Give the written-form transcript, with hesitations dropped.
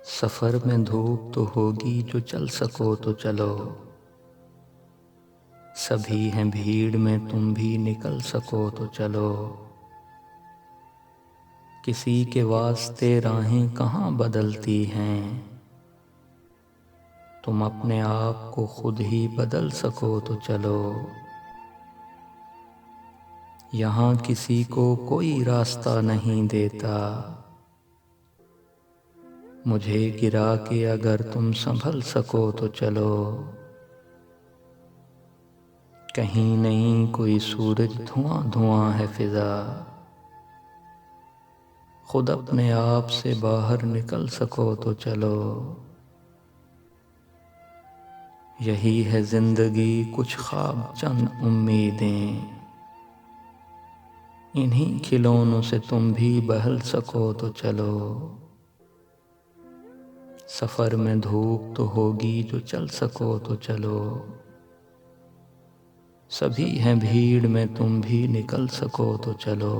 सफ़र में धूप तो होगी, जो चल सको तो चलो। सभी हैं भीड़ में, तुम भी निकल सको तो चलो। किसी के वास्ते राहें कहाँ बदलती हैं, तुम अपने आप को खुद ही बदल सको तो चलो। यहाँ किसी को कोई रास्ता नहीं देता, मुझे गिरा के अगर तुम संभल सको तो चलो। कहीं नहीं कोई सूरज, धुआं धुआं है फिजा, खुद अपने आप से बाहर निकल सको तो चलो। यही है जिंदगी, कुछ ख्वाब चंद उम्मीदें, इन्हीं खिलौनों से तुम भी बहल सको तो चलो। सफ़र में धूप तो होगी, जो चल सको तो चलो। सभी हैं भीड़ में, तुम भी निकल सको तो चलो।